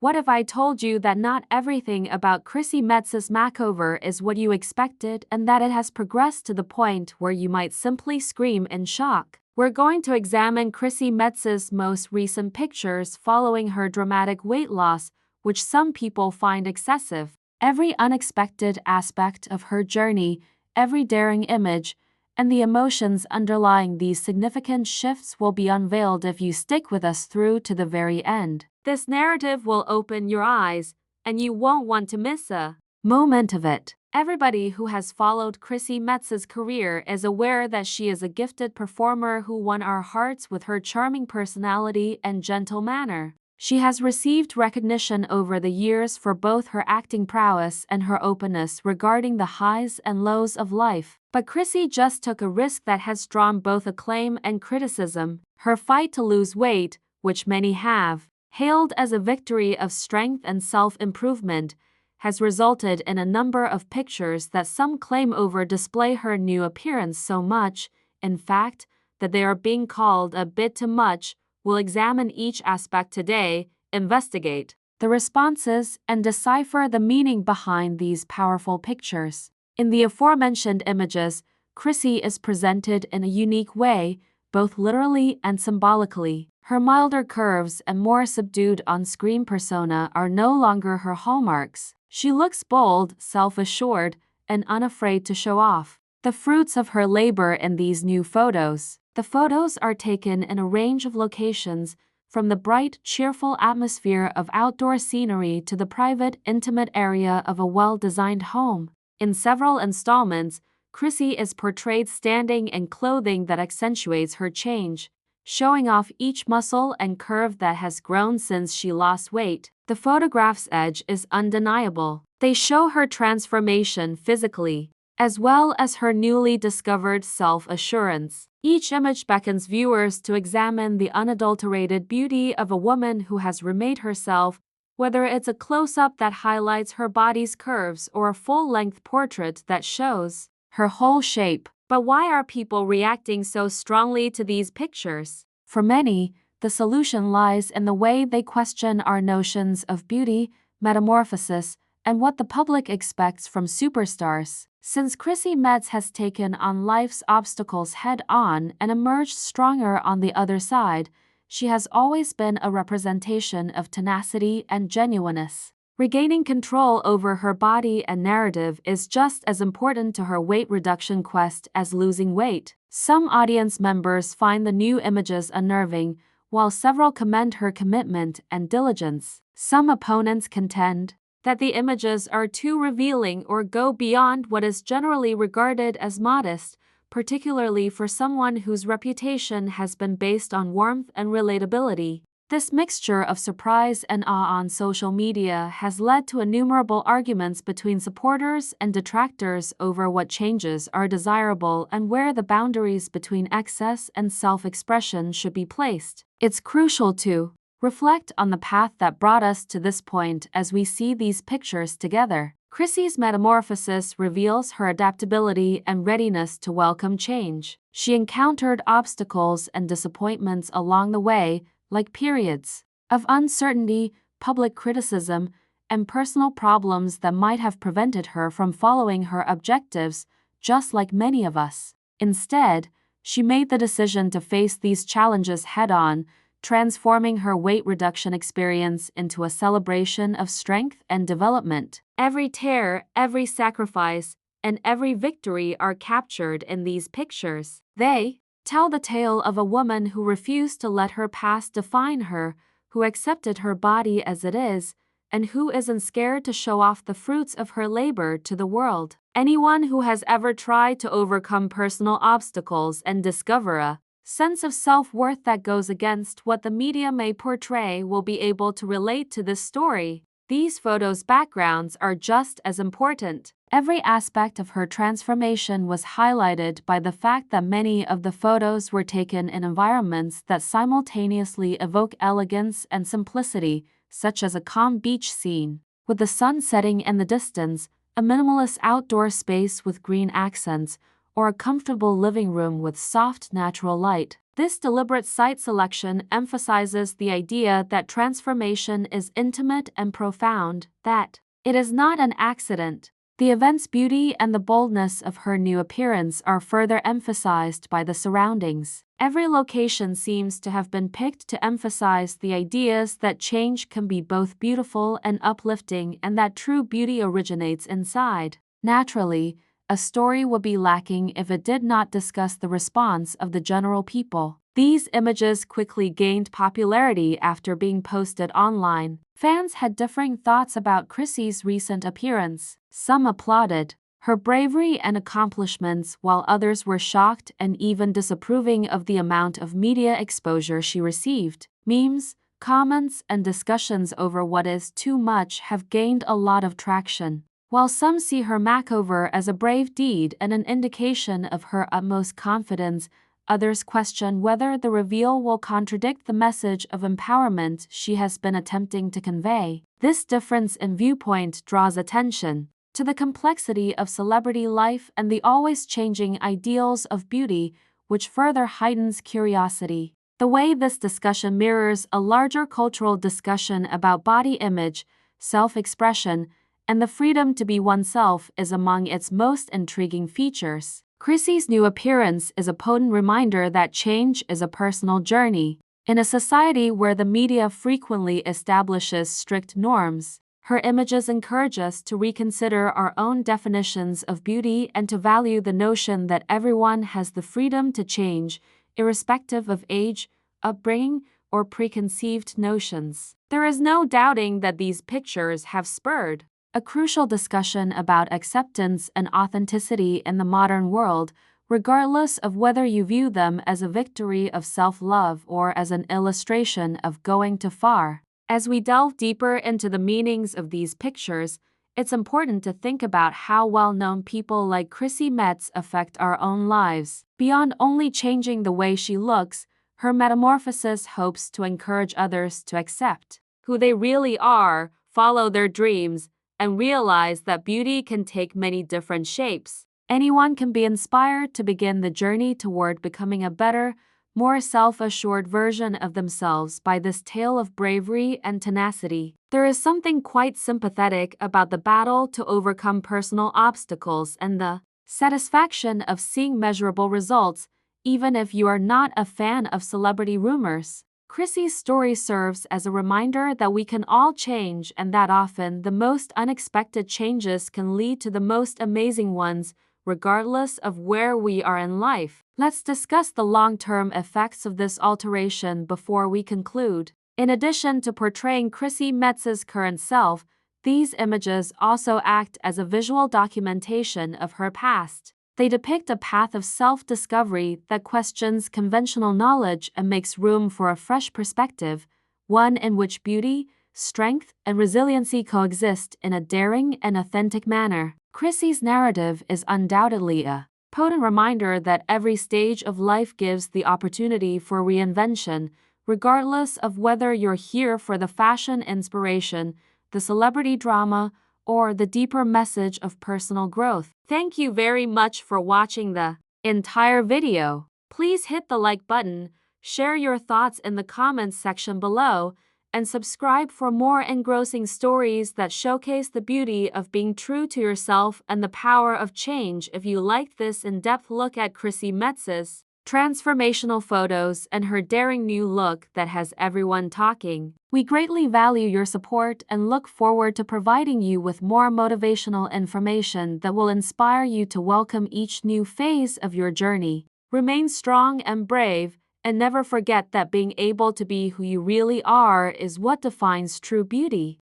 What if I told you that not everything about Chrissy Metz's makeover is what you expected and that it has progressed to the point where you might simply scream in shock? We're going to examine Chrissy Metz's most recent pictures following her dramatic weight loss, which some people find excessive. Every unexpected aspect of her journey, every daring image, and the emotions underlying these significant shifts will be unveiled if you stick with us through to the very end. This narrative will open your eyes, and you won't want to miss a moment of it. Everybody who has followed Chrissy Metz's career is aware that she is a gifted performer who won our hearts with her charming personality and gentle manner. She has received recognition over the years for both her acting prowess and her openness regarding the highs and lows of life. But Chrissy just took a risk that has drawn both acclaim and criticism. Her fight to lose weight, which many have hailed as a victory of strength and self-improvement, has resulted in a number of pictures that some claim over display her new appearance so much, in fact, that they are being called a bit too much. We'll examine each aspect today, investigate the responses, and decipher the meaning behind these powerful pictures. In the aforementioned images, Chrissy is presented in a unique way, both literally and symbolically. Her milder curves and more subdued on-screen persona are no longer her hallmarks. She looks bold, self-assured, and unafraid to show off the fruits of her labor in these new photos. The photos are taken in a range of locations, from the bright, cheerful atmosphere of outdoor scenery to the private, intimate area of a well-designed home. In several installments, Chrissy is portrayed standing in clothing that accentuates her change, showing off each muscle and curve that has grown since she lost weight. The photograph's edge is undeniable. They show her transformation physically, as well as her newly discovered self-assurance. Each image beckons viewers to examine the unadulterated beauty of a woman who has remade herself, whether it's a close-up that highlights her body's curves or a full-length portrait that shows her whole shape. But why are people reacting so strongly to these pictures? For many, the solution lies in the way they question our notions of beauty, metamorphosis, and what the public expects from superstars. Since Chrissy Metz has taken on life's obstacles head-on and emerged stronger on the other side, she has always been a representation of tenacity and genuineness. Regaining control over her body and narrative is just as important to her weight reduction quest as losing weight. Some audience members find the new images unnerving, while several commend her commitment and diligence. Some opponents contend that the images are too revealing or go beyond what is generally regarded as modest, particularly for someone whose reputation has been based on warmth and relatability. This mixture of surprise and awe on social media has led to innumerable arguments between supporters and detractors over what changes are desirable and where the boundaries between excess and self-expression should be placed. It's crucial to reflect on the path that brought us to this point as we see these pictures together. Chrissy's metamorphosis reveals her adaptability and readiness to welcome change. She encountered obstacles and disappointments along the way, like periods of uncertainty, public criticism, and personal problems that might have prevented her from following her objectives, just like many of us. Instead, she made the decision to face these challenges head-on, transforming her weight reduction experience into a celebration of strength and development. Every tear, every sacrifice, and every victory are captured in these pictures. They tell the tale of a woman who refused to let her past define her, who accepted her body as it is, and who isn't scared to show off the fruits of her labor to the world. Anyone who has ever tried to overcome personal obstacles and discover a sense of self-worth that goes against what the media may portray will be able to relate to this story. These photos' backgrounds are just as important. Every aspect of her transformation was highlighted by the fact that many of the photos were taken in environments that simultaneously evoke elegance and simplicity, such as a calm beach scene, with the sun setting in the distance, a minimalist outdoor space with green accents, or a comfortable living room with soft natural light. This deliberate site selection emphasizes the idea that transformation is intimate and profound, that it is not an accident. The event's beauty and the boldness of her new appearance are further emphasized by the surroundings. Every location seems to have been picked to emphasize the ideas that change can be both beautiful and uplifting, and that true beauty originates inside. Naturally, a story would be lacking if it did not discuss the response of the general people. These images quickly gained popularity after being posted online. Fans had differing thoughts about Chrissy's recent appearance. Some applauded her bravery and accomplishments, while others were shocked and even disapproving of the amount of media exposure she received. Memes, comments, and discussions over what is too much have gained a lot of traction. While some see her makeover as a brave deed and an indication of her utmost confidence, others question whether the reveal will contradict the message of empowerment she has been attempting to convey. This difference in viewpoint draws attention to the complexity of celebrity life and the always changing ideals of beauty, which further heightens curiosity. The way this discussion mirrors a larger cultural discussion about body image, self-expression, and the freedom to be oneself is among its most intriguing features. Chrissy's new appearance is a potent reminder that change is a personal journey. In a society where the media frequently establishes strict norms, her images encourage us to reconsider our own definitions of beauty and to value the notion that everyone has the freedom to change, irrespective of age, upbringing, or preconceived notions. There is no doubting that these pictures have spurred a crucial discussion about acceptance and authenticity in the modern world, regardless of whether you view them as a victory of self-love or as an illustration of going too far. As we delve deeper into the meanings of these pictures, it's important to think about how well-known people like Chrissy Metz affect our own lives. Beyond only changing the way she looks, her metamorphosis hopes to encourage others to accept who they really are, follow their dreams, and realize that beauty can take many different shapes. Anyone can be inspired to begin the journey toward becoming a better, more self-assured version of themselves by this tale of bravery and tenacity. There is something quite sympathetic about the battle to overcome personal obstacles and the satisfaction of seeing measurable results, even if you are not a fan of celebrity rumors. Chrissy's story serves as a reminder that we can all change and that often the most unexpected changes can lead to the most amazing ones, regardless of where we are in life. Let's discuss the long-term effects of this alteration before we conclude. In addition to portraying Chrissy Metz's current self, these images also act as a visual documentation of her past. They depict a path of self-discovery that questions conventional knowledge and makes room for a fresh perspective, one in which beauty, strength, and resiliency coexist in a daring and authentic manner. Chrissy's narrative is undoubtedly a potent reminder that every stage of life gives the opportunity for reinvention, regardless of whether you're here for the fashion inspiration, the celebrity drama, or the deeper message of personal growth. Thank you very much for watching the entire video. Please hit the like button, share your thoughts in the comments section below, and subscribe for more engrossing stories that showcase the beauty of being true to yourself and the power of change. If you liked this in-depth look at Chrissy Metz's transformational photos and her daring new look that has everyone talking, we greatly value your support and look forward to providing you with more motivational information that will inspire you to welcome each new phase of your journey. Remain strong and brave, and never forget that being able to be who you really are is what defines true beauty.